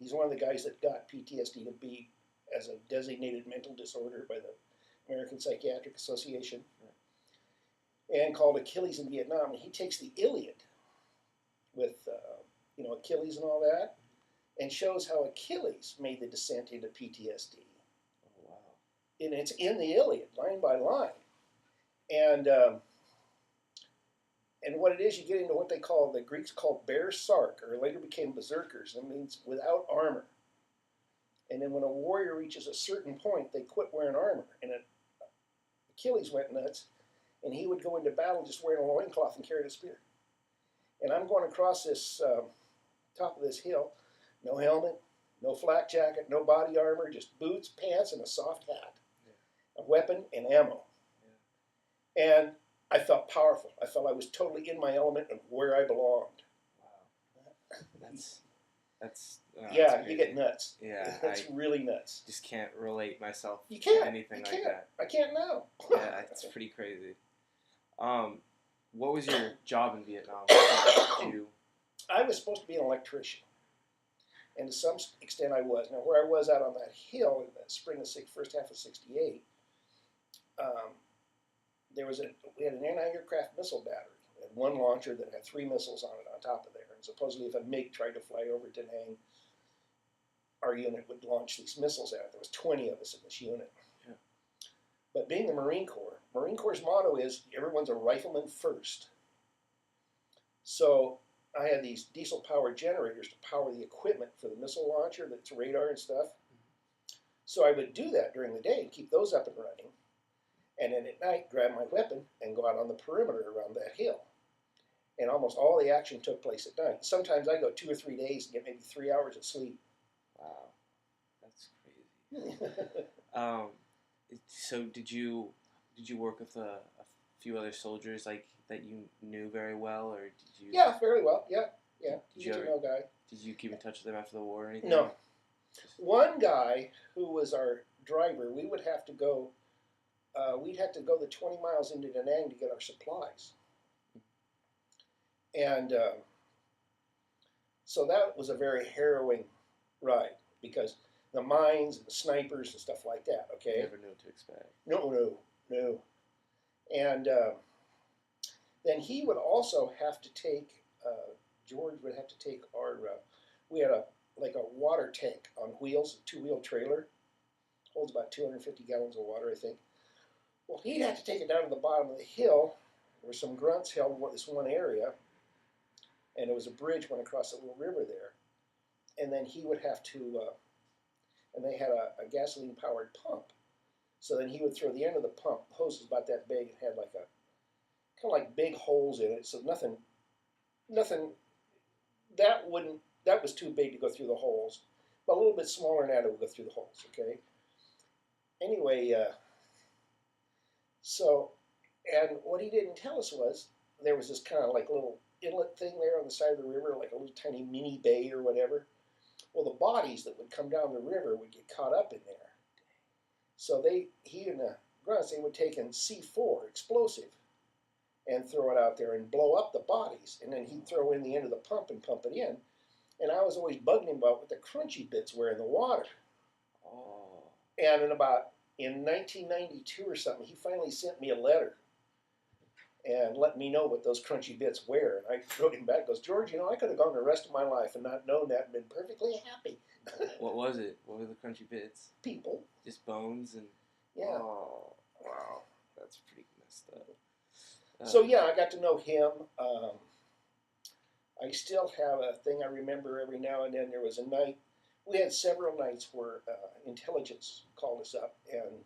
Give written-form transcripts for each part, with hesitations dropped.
He's one of the guys that got PTSD to be as a designated mental disorder by the American Psychiatric Association, and called Achilles in Vietnam. And he takes the Iliad with Achilles and all that, and shows how Achilles made the descent into PTSD. Oh, wow. And it's in the Iliad, line by line. And what it is, you get into what the Greeks called bear sark, or later became berserkers. That means without armor. And then when a warrior reaches a certain point, they quit wearing armor. And Achilles went nuts, and he would go into battle just wearing a loincloth and carrying a spear. And I'm going across this top of this hill, no helmet, no flak jacket, no body armor, just boots, pants, and a soft hat, a weapon and ammo. Yeah. And I felt powerful. I felt I was totally in my element and where I belonged. Wow, that's yeah, you get nuts. Yeah, that's really nuts. Just can't relate myself to anything like that. I can't now. Yeah, it's pretty crazy. What was your job in Vietnam? I was supposed to be an electrician, and to some extent I was. Now, where I was out on that hill in the spring of first half of '68, we had an anti-aircraft missile battery. We had one launcher that had 3 missiles on it on top of there, and supposedly if a MiG tried to fly over Da Nang, our unit would launch these missiles at it. There was 20 of us in this unit. Yeah. But being the Marine Corps' motto is everyone's a rifleman first. So I had these diesel-powered generators to power the equipment for the missile launcher, that's radar and stuff. So I would do that during the day and keep those up and running. And then at night, grab my weapon and go out on the perimeter around that hill. And almost all the action took place at night. Sometimes I go 2 or 3 days and get maybe 3 hours of sleep. Wow, that's crazy. So did you work with a few other soldiers like that you knew very well, or did you? Yeah, very well. Yeah. Did you know guy. Did you keep in touch with them after the war or anything? No. One guy who was our driver, we would have to go. We'd have to go the 20 miles into Da Nang to get our supplies, and so that was a very harrowing ride because the mines and the snipers and stuff like that. Okay. You never knew what to expect. No. And then he would also have to take, George would have to take our, we had a water tank on wheels, a 2-wheel trailer, holds about 250 gallons of water, I think. Well, he'd have to take it down to the bottom of the hill where some grunts held this one area, and there was a bridge went across a little river there. And then he would have to, and they had a gasoline-powered pump. So then he would throw the end of the pump, the hose was about that big, it had like kind of like big holes in it, so nothing, that was too big to go through the holes, but a little bit smaller than that it would go through the holes, okay? Anyway, so, and what he didn't tell us was, there was this kind of like little inlet thing there on the side of the river, like a little tiny mini bay or whatever. Well, the bodies that would come down the river would get caught up in there. So he and the grunts, they would take in C4 explosive and throw it out there and blow up the bodies. And then he'd throw in the end of the pump and pump it in. And I was always bugging him about what the crunchy bits were in the water. Oh. And in 1992 or something, he finally sent me a letter and let me know what those crunchy bits were. And I wrote him back, goes, George, I could have gone the rest of my life and not known that and been perfectly happy. What was it? What were the crunchy bits? People. Just bones and... Yeah. Oh, wow. That's pretty messed up. So, yeah, I got to know him. I still have a thing I remember every now and then. There was a night, we had several nights where intelligence called us up and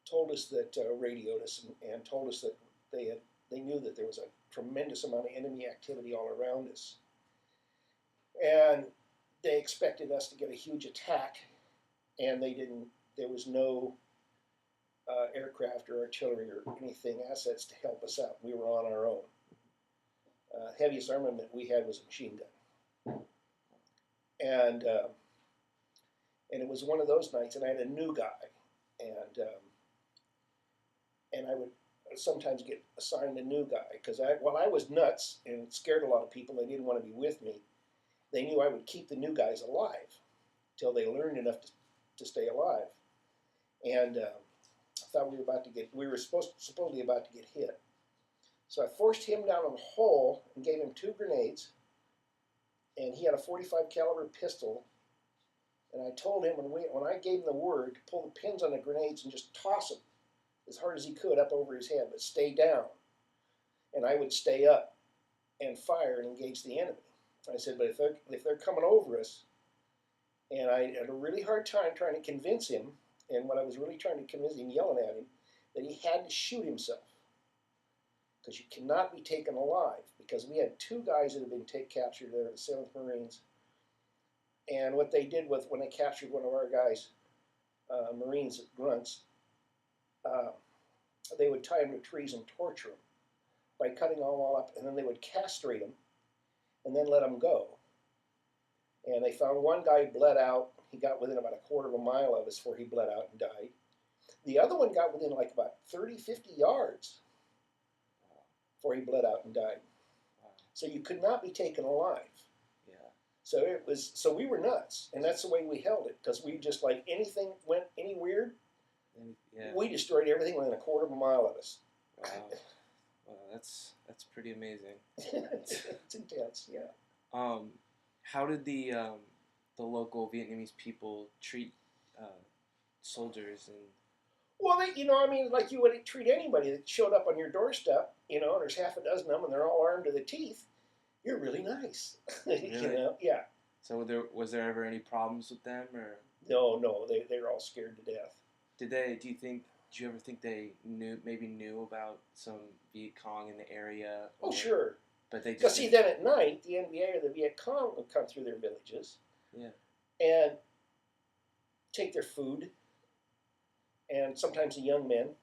told us that, radioed us and told us that they knew that there was a tremendous amount of enemy activity all around us. And they expected us to get a huge attack, and there was no aircraft or artillery or anything, assets to help us out. We were on our own. Heaviest armament we had was a machine gun. And it was one of those nights, and I had a new guy, and I would sometimes get assigned a new guy, because I was nuts and scared a lot of people. They didn't want to be with me. they knew I would keep the new guys alive till they learned enough to stay alive. And I thought we were supposedly about to get hit. So I forced him down a hole and gave him 2 grenades. And he had a .45 caliber pistol. And I told him when I gave him the word to pull the pins on the grenades and just toss them as hard as he could up over his head, but stay down. And I would stay up and fire and engage the enemy. I said, but if they're coming over us, and I had a really hard time trying to convince him, and what I was really trying to convince him, yelling at him, that he had to shoot himself. Because you cannot be taken alive. Because we had 2 guys that had been captured there, the 7th Marines. And what they did when they captured one of our guys, Marines, grunts, they would tie him to trees and torture him by cutting them all up, and then they would castrate him and then let him go. And they found one guy bled out. He got within about a quarter of a mile of us before he bled out and died. The other one got within like about 30, 50 yards before he bled out and died. Wow. So you could not be taken alive. Yeah. So we were nuts, and that's the way we held it, because we just, like, anything went any weird, Yeah. we destroyed everything within a quarter of a mile of us. Wow. Wow, that's pretty amazing. It's intense, yeah. How did the local Vietnamese people treat soldiers and? Well, like you would treat anybody that showed up on your doorstep, and there's half a dozen of them, and they're all armed to the teeth. You're really nice. Really? Yeah. So was there ever any problems with them, or? No, they're all scared to death. Did you ever think they knew about some Viet Cong in the area? Oh, sure. But they Because just see, then at night, the NVA or the Viet Cong would come through their villages. Yeah. And take their food, and sometimes the young men,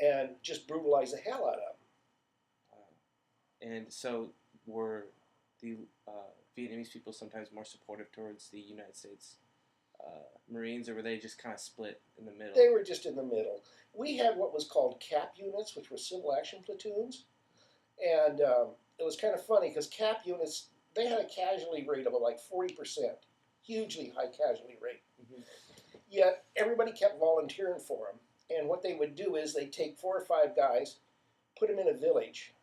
and just brutalize the hell out of them. And so were the Vietnamese people sometimes more supportive towards the United States Marines, or were they just kind of split in the middle? They were just in the middle. We had what was called CAP units, which were civil action platoons. And it was kind of funny because CAP units, they had a casualty rate of like 40%, hugely high casualty rate. Mm-hmm. Yet everybody kept volunteering for them. And what they would do is they'd take 4 or 5 guys, put them in a village,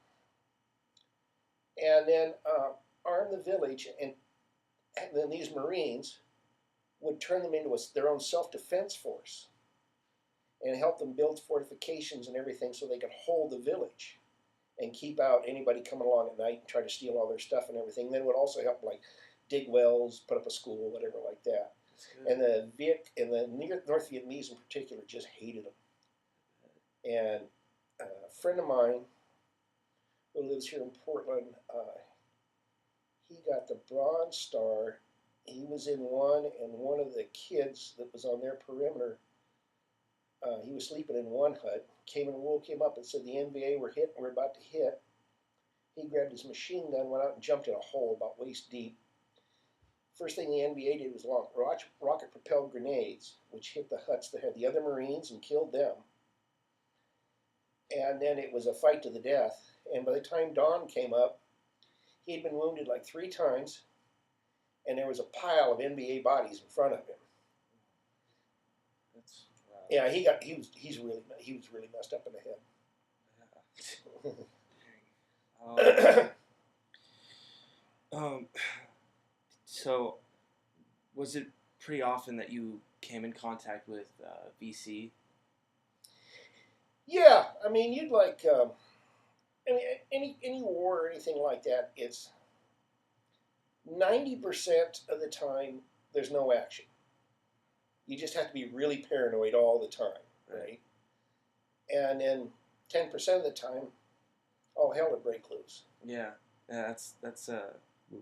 and then arm the village, and then these Marines would turn them into their own self-defense force and help them build fortifications and everything so they could hold the village and keep out anybody coming along at night and try to steal all their stuff and everything. Then it would also help, like, dig wells, put up a school, whatever like that. And the North Vietnamese in particular just hated them. And a friend of mine who lives here in Portland, he got the Bronze Star. He was in one, and one of the kids that was on their perimeter, he was sleeping in one hut, came and woke him up and said the NVA were hit and we're about to hit. He grabbed his machine gun, went out and jumped in a hole about waist deep. First thing the NVA did was launch rocket-propelled grenades, which hit the huts that had the other Marines and killed them. And then it was a fight to the death. And by the time dawn came up, he had been wounded like 3 times, and there was a pile of NVA bodies in front of him. That's wow. Yeah, he was really messed up in the head. So, was it pretty often that you came in contact with VC? Yeah, I mean, you'd like, any war or anything like that, it's 90% of the time there's no action. You just have to be really paranoid all the time, right? And then 10% of the time, all hell would break loose. Yeah, that's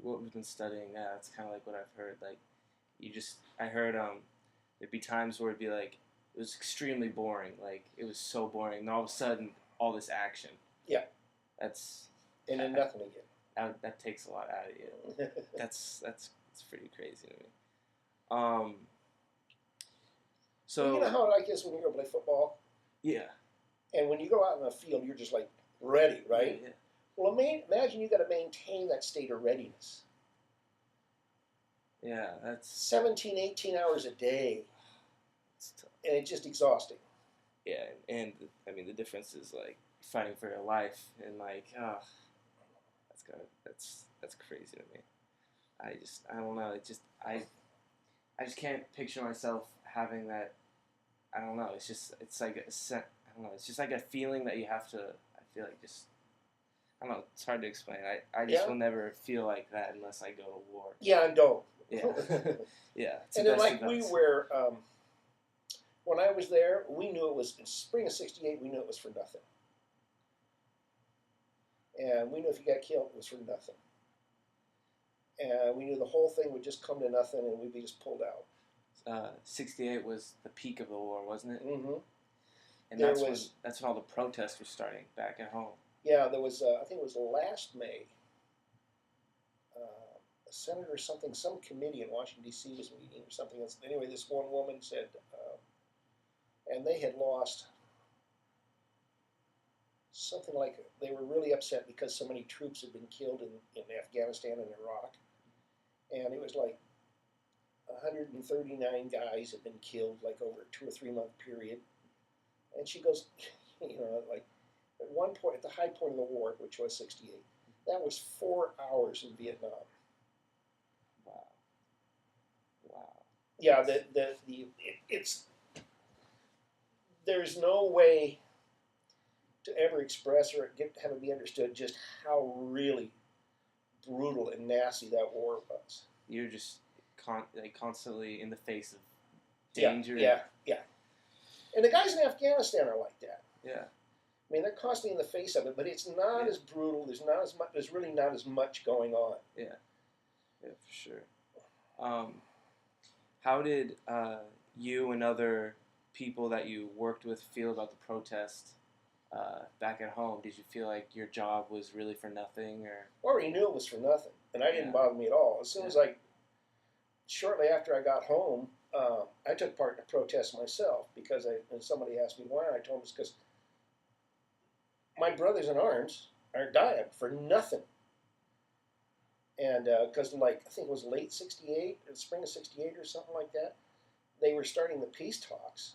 what we've been studying. Yeah, that's kind of like what I've heard. Like, I heard there'd be times where it'd be like, it was extremely boring. Like, it was so boring. And all of a sudden, all this action. Yeah. And then nothing again. That takes a lot out of you. That's pretty crazy to me. So you know how it is when you go play football? Yeah. And when you go out in the field, you're just like ready, right? Yeah. Well, imagine you got to maintain that state of readiness. Yeah, that's 17, 18 hours a day, tough. and it's just exhausting. Yeah, and I mean the difference is like fighting for your life and like, that's crazy to me. I don't know. It just I just can't picture myself having that. I don't know. It's like I don't know. It's just like a feeling that you have to. I feel like just I don't know. It's hard to explain. I just Yeah. will never feel like that unless I go to war. Yeah, and don't. Yeah, yeah. It's And the then, best like we advice. were, when I was there, we knew it was in spring of '68. We knew it was for nothing, and we knew if you got killed, it was for nothing. And we knew the whole thing would just come to nothing, and we'd be just pulled out. 68 was the peak of the war, wasn't it? Mm-hmm. And There that's when all the protests were starting back at home. Yeah, there was. I think it was last May. A senator or something, some committee in Washington D.C. was meeting or something else. Anyway, this one woman said, and they had lost something like they were really upset because so many troops had been killed in Afghanistan and Iraq, and it was like 139 guys had been killed like over a 2 or 3 month period. And she goes, like at one point, at the high point of the war, which was '68, that was 4 hours in Vietnam. Wow. Yeah, it's there's no way to ever express or have it be understood just how really brutal and nasty that war was. You're just constantly in the face of danger. Yeah. And the guys in Afghanistan are like that. Yeah. I mean, they're constantly in the face of it, but it's not as brutal. There's not as much. There's really not as much going on. Yeah, for sure. How did you and other people that you worked with feel about the protest back at home? Did you feel like your job was really for nothing, or? I already knew it was for nothing, and I didn't bother me at all. As soon as shortly after I got home, I took part in a protest myself because and somebody asked me why. I told them it's because my brothers in arms are dying for nothing. And because I think it was late '68, spring of '68 or something like that, they were starting the peace talks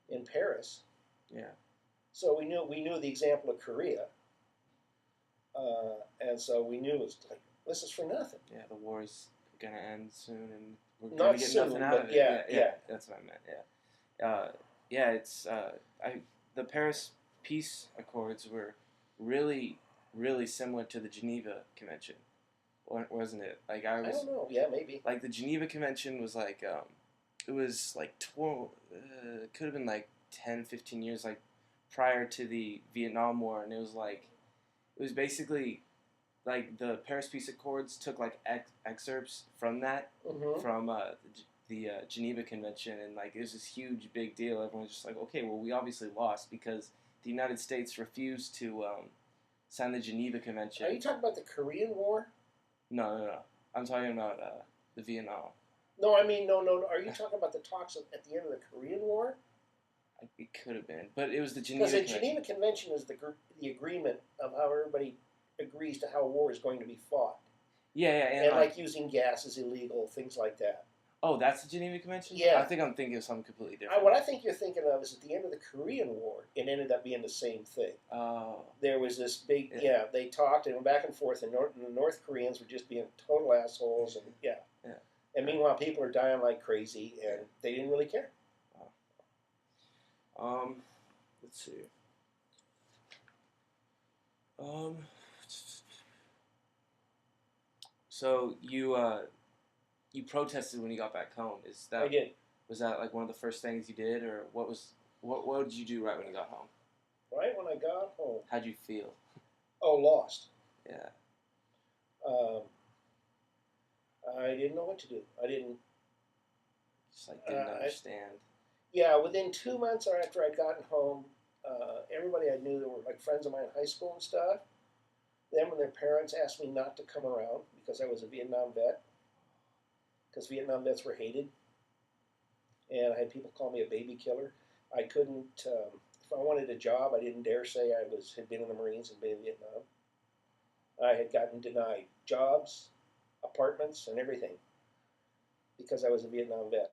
in Paris. Yeah. So we knew the example of Korea, and so we knew it was like this is for nothing. Yeah, the war's gonna end soon, and we're Not gonna get soon, nothing out but of it. yeah. That's what I meant. It's the Paris Peace Accords were really, really similar to the Geneva Convention, wasn't it? Like I don't know. Yeah, maybe. Like the Geneva Convention was like it was like could have been like 10, 15 years like prior to the Vietnam War, and it was basically like the Paris Peace Accords took like excerpts from that from the Geneva Convention, and like it was this huge big deal. Everyone's just like, okay, well, we obviously lost because the United States refused to sign the Geneva Convention. Are you talking about the Korean War? No. I'm talking about the Vietnam. No, I mean no. Are you talking about the talks at the end of the Korean War? It could have been, but it was the Geneva Because the Convention. Geneva Convention is the agreement of how everybody agrees to how war is going to be fought. Yeah, and like using gas is illegal, things like that. Oh, that's the Geneva Convention? Yeah. I think I'm thinking of something completely different. What I think you're thinking of is at the end of the Korean War, it ended up being the same thing. Oh. There was this big, they talked and went back and forth, and the North Koreans were just being total assholes, and And meanwhile, people are dying like crazy, and they didn't really care. Wow. Let's see. So you protested when you got back home. I did. Was that like one of the first things you did, or what did you do right when you got home? Right when I got home. How'd you feel? Oh, lost. Yeah. I didn't know what to do. I didn't. Just like didn't understand. Within 2 months after I'd gotten home, everybody I knew that were like friends of mine in high school and stuff, then when their parents asked me not to come around because I was a Vietnam vet, because Vietnam vets were hated, and I had people call me a baby killer. I couldn't, if I wanted a job, I didn't dare say I had been in the Marines and been in Vietnam. I had gotten denied jobs, apartments, and everything. because I was a Vietnam vet.